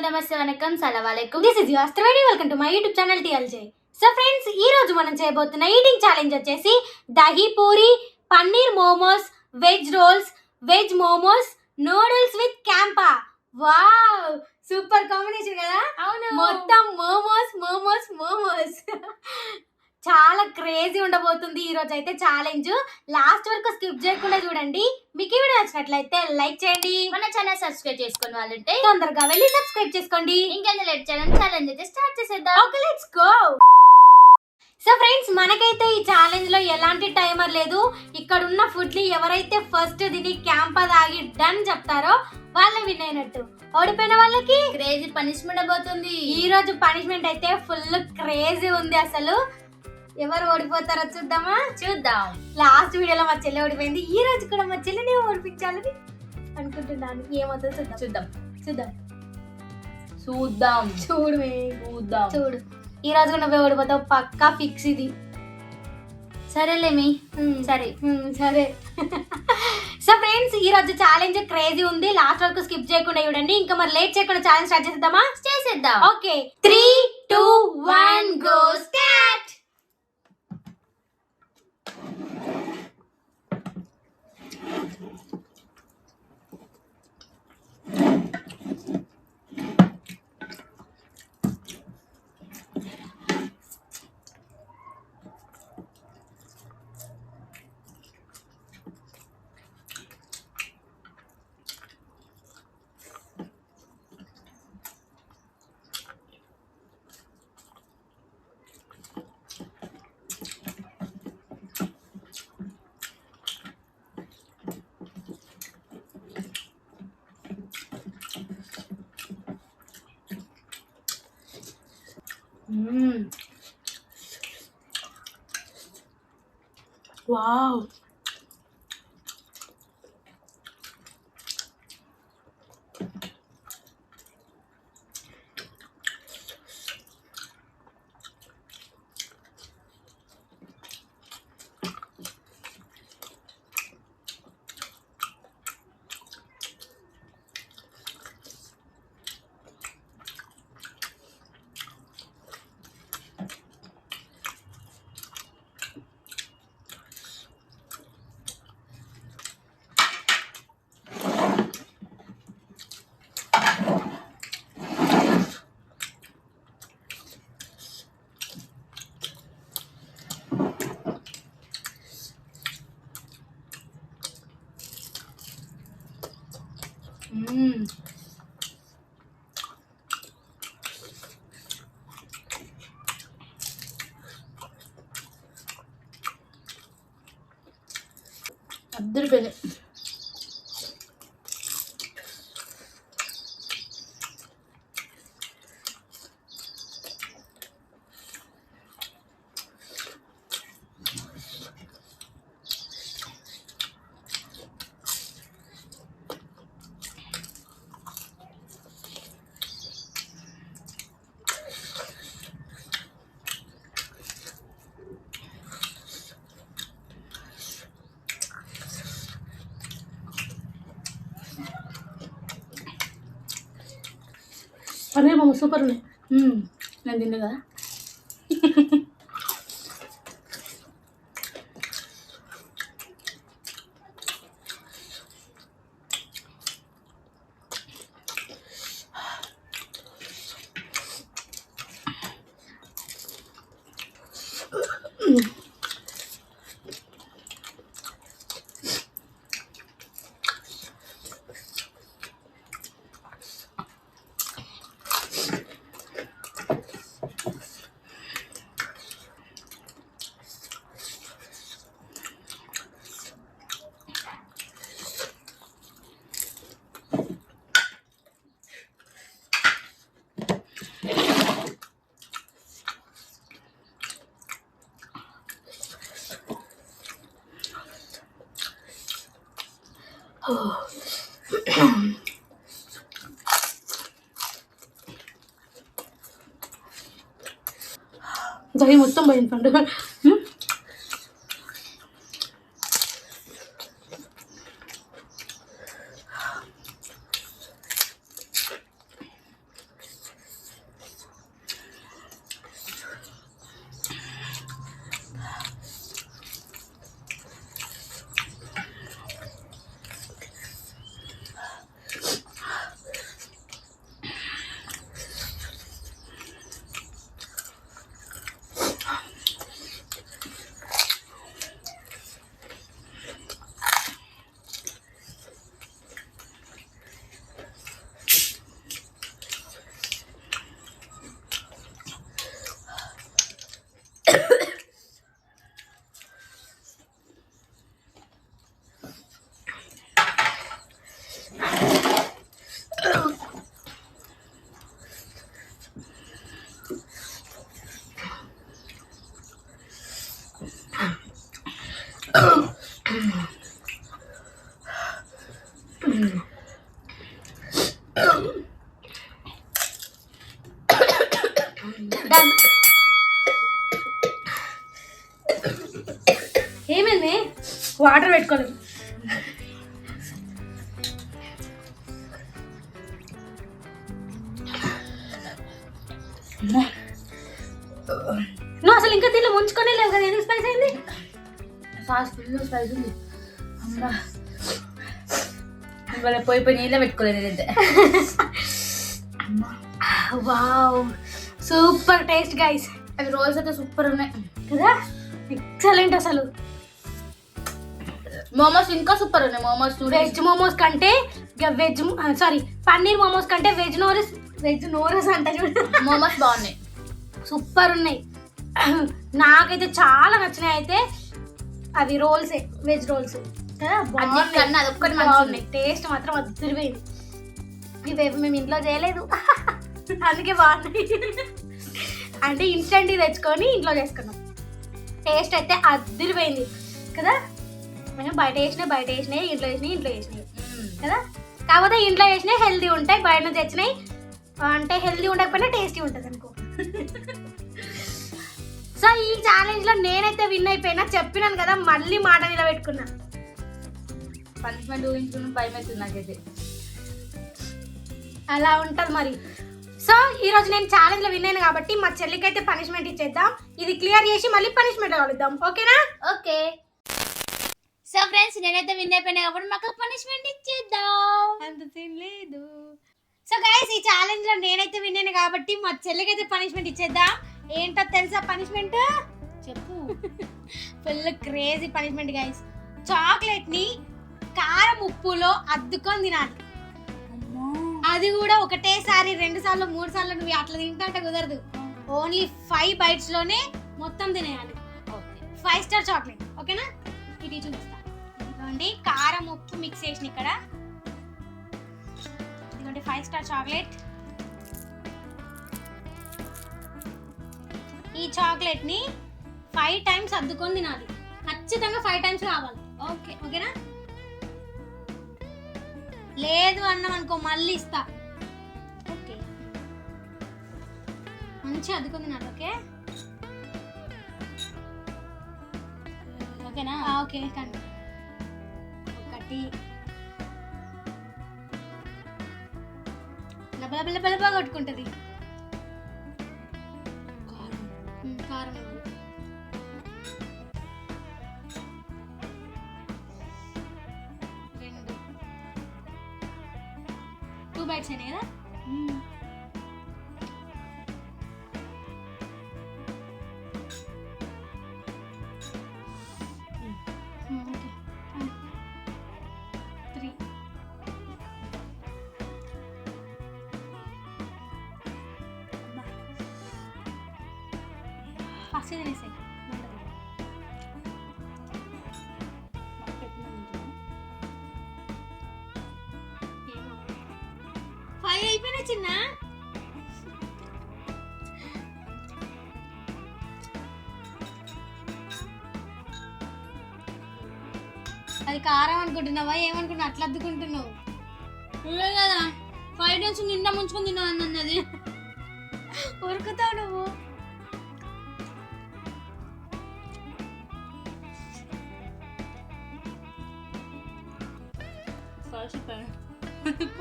నమస్తే వనకం సలాం this is your Triveni welcome to my YouTube channel TLJ. So friends, ఈ రోజు మనం చేయబోతున్న ఈటింగ్ ఛాలెంజ్ వచ్చేసి dahi puri, paneer momos, veg rolls, veg momos, noodles with Campa. Wow, super combination కదా. అవును, మొత్తం మోమోస్ మోమోస్ మోమోస్. చాలా క్రేజీ ఉండబోతుంది ఈ రోజు అయితే ఛాలెంజ్. లాస్ట్ వరకు స్కిప్ చేయకుండా చూడండి. మీకు ఈ వీడియో నచ్చినట్లయితే లైక్ చేయండి. మన ఛానల్ సబ్స్క్రైబ్ చేసుకుని వాళ్ళంటే తొందరగా వెళ్ళి సబ్స్క్రైబ్ చేసుకోండి. ఇంకెంత లేట్ చేయడం ఛాలెంజ్ అయితే స్టార్ట్ చేసేద్దాం. Okay, let's go. So friends, మనకైతే ఈ ఛాలెంజ్ లో ఎలాంటి టైమర్ లేదు. ఇక్కడ ఉన్న ఫుడ్ ని ఎవరైతే ఫస్ట్ దీని క్యాంపా తాగి డన్ చెప్తారో వాళ్ళే విన్ అయినట్టు. ఓడిపోయిన వాళ్ళకి క్రేజీ పనిష్మెంట్ అయిపోతుంది. ఈ రోజు పనిష్మెంట్ అయితే ఫుల్ క్రేజీ ఉంది. అసలు ఎవరు ఓడిపోతారో చూద్దాం. లాస్ట్ వీడియోలో మా చెల్లి ఓడిపోయింది. ఈ రోజు కూడా మా చెల్లిని ఓడిపించాలని అనుకుంటున్నాను. ఏమవుతుందో చూడు. ఈ రోజు కూడా నువ్వే ఓడిపోతావు, పక్కా ఫిక్స్ ఇది. సరేలేమి. సరే. సో ఫ్రెండ్స్, ఈ రోజు ఛాలెంజ్ క్రేజీ ఉంది. లాస్ట్ వరకు స్కిప్ చేయకుండా చూడండి. ఇంకా మరి లేట్ చేయకుండా ఛాలెంజ్ స్టార్ట్ చేసేద్దాం. Okay, 3, 2, 1 go start. వావ్, అద్దరిపోయింది. పన్నీర్ మోమో సూపర్ ఉన్నాయి. నేను తిన్నా కదా. దహి మొత్తం పోయింది పండు. Done. ఏమైంది? వాటర్ పెట్టుకోలేదు. నువ్వు అసలు ఇంకా దీనిలో ముంచుకొనే లేవు కదా, ఎందుకు స్పైస్ అయింది? సాస్ ఫుల్ స్పైస్ ఉంది. అమ్మా ఇవాళ పోయి నీళ్ళ పెట్టుకోలేదు నేనైతే. Wow, super taste guys. అవి రోల్స్ అయితే సూపర్ ఉన్నాయి కదా, ఎక్సలెంట్. అసలు మోమోస్ ఇంకా సూపర్ ఉన్నాయి. మోమోస్ వెజ్ మోమోస్ కంటే వెజ్ సారీ పన్నీర్ మోమోస్ కంటే వెజ్ నోరస్ అంటే మోమోస్ బాగున్నాయి, సూపర్ ఉన్నాయి. నాకైతే చాలా నచ్చినాయి. అయితే అవి రోల్సే, వెజ్ రోల్స్ కదా, బాగున్నాయి. అదొక్కటి మంచిగా బాగున్నాయి. టేస్ట్ మాత్రం అదిరిపోయింది. ఇవేవి మేము ఇంట్లో చేయలేదు అందుకే బాగున్నాయి. అంటే ఇన్స్టెంట్ తెచ్చుకొని ఇంట్లో చేసుకున్నాం. టేస్ట్ అయితే అదిరిపోయింది కదా. మేము బయట వేసినాయి, ఇంట్లో వేసినాయి కదా. కాకపోతే ఇంట్లో వేసినాయి హెల్తీ ఉంటాయి, బయట నుంచి తెచ్చినాయి అంటే హెల్తీ ఉండకపోయినా టేస్టీ ఉంటుంది అనుకో. సో ఈ ఛాలెంజ్లో నేనైతే విన్ అయిపోయినా, చెప్పినాను కదా, మళ్ళీ మాట నిలబెట్టుకున్నా. పనిష్మెంట్ ఊహించుకుని భయం అవుతుంది నాకైతే. అలా ఉంటుంది మరి. సో ఈరోజు నేను ఛాలెంజ్లో విన్ అయినా కాబట్టి మా చెల్లికి అయితే పనిష్మెంట్ ఇచ్చేద్దాం. ఇది క్లియర్ చేసి మళ్ళీ పనిష్మెంట్ కలుద్దాం, ఓకేనా? ఓకే. సో ఫ్రెండ్స్, నేనైతే విన్ అయిపోయినా కాబట్టి మాకు పనిష్మెంట్ ఇచ్చేద్దాం. అంత తినలేదు. సో గైస్, ఈ ఛాలెంజ్లో నేనైతే విన్ అయినా కాబట్టి మా చెల్లికి అయితే పనిష్మెంట్ ఇచ్చేద్దాం. ఏంటో తెలుసా పనిష్మెంట్? చెప్పు. Full crazy punishment guys. చాక్లెట్ని కారం ఉప్పులో అద్దుకొని తినాలి. అది కూడా ఒకటేసారి 2 సార్లు 3 సార్లు నువ్వు అట్లా తింటే కుదరదు. ఓన్లీ 5 bites లోనే మొత్తం తినేయాలి. 5 స్టార్ చాక్లెట్, ఓకేనా? ఇది చూపిస్తా. ఇదిగోండి కారం ఉప్పు మిక్స్ చేసిన ఇక్కడ. ఇదిగోండి 5 స్టార్ చాక్లెట్. ఈ చాక్లెట్ ని 5 times అద్దుకొని తినాలి. ఖచ్చితంగా 5 times కావాలి. ఓకేనా? లేదు అన్నాం అనుకో మళ్ళీ ఇస్తా. ఓకే, మంచిగా అద్దుకొని తినాలి. ఓకేనా? ఓకే కానీ 1 లబలబలబలబా కొట్టుకుంటుంది. కారం 2 bites అయినాయి కదా. Okay 3 first తినేసాయి. 5 అయిపోయినా చిన్న. అది కారం అనుకుంటున్నావా, ఏమనుకుంటున్నావు? అట్లా అద్దుకుంటున్నావు కదా. 5 days నిండా ముంచుకొని తిన్నావు అన్నది. ఉరుకుతావు నువ్వు.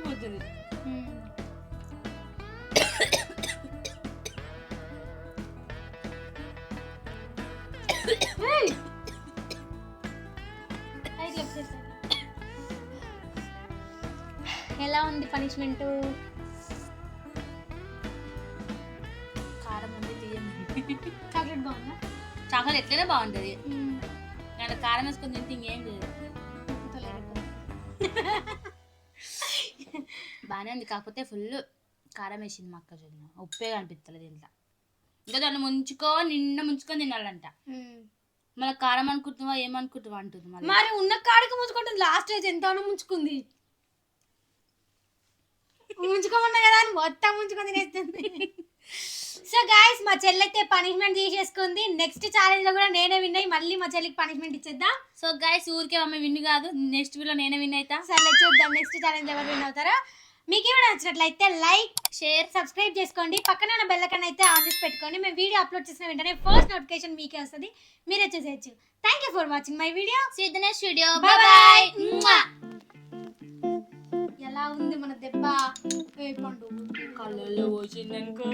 పోతుంది. ఎలా ఉంది పనిష్మెంట్? కారం ఉంది తీయండి. చాక్లెట్ బాగుందా? చాక్లెట్ ఎట్లనే బాగుంటుంది, కానీ కారం వేసుకొని తింటే ఇంకేం లేదు. బాగానే ఉంది, కాకపోతే ఫుల్ కారం వేసింది మా అక్క చూడ, ఉప్పే కనిపిస్తలేదు ఇంట్లో. ఇంకా దాన్ని నిండా ముంచుకొని తినాలంట. మళ్ళీ కారం అనుకుంటున్నావా ఏమనుకుంటున్నావా అంటుంది. మరి ఉన్న కాడికి ముంచుకుంటుంది, లాస్ట్ అయితే ఎంత ముంచుకుంది. ముంచుకోమన్నా కదా అని మొత్తం ముంచుకొని తినేస్తుంది. సో గైస్, మా చెల్లి అయితే పనిష్మెంట్ తీసేసుకుంది. నెక్స్ట్ ఛాలెంజ్ లో కూడా నేనే విన్ అయ్యి మళ్ళీ మా చెల్లికి పనిష్మెంట్ ఇచ్చేద్దాం. సో గైస్, ఊరికే అమ్మ విన్ కాదు, నెక్స్ట్ వీడియో నేనే విన్ అవుతా. సరే చూద్దాం నెక్స్ట్ ఛాలెంజ్ ఎవరు విన్ అవుతారో. మీకు ఏమైనా నచ్చినట్లయితే లైక్, షేర్, సబ్స్క్రైబ్ చేసుకోండి. పక్కన ఉన్న బెల్ ఐకాన్ అయితే ఆన్ చేసి పెట్టుకోండి. మేము వీడియో అప్లోడ్ చేసిన వెంటనే ఫస్ట్ నోటిఫికేషన్ మీకే వస్తుంది, మీరే చూసేయచ్చు. Thank you for watching my video. See you in the next video. Bye Bye bye. bye. ఎలా ఉంది మన దెబ్బ? పండు కళ్ళల్లో పోసిందనుకో.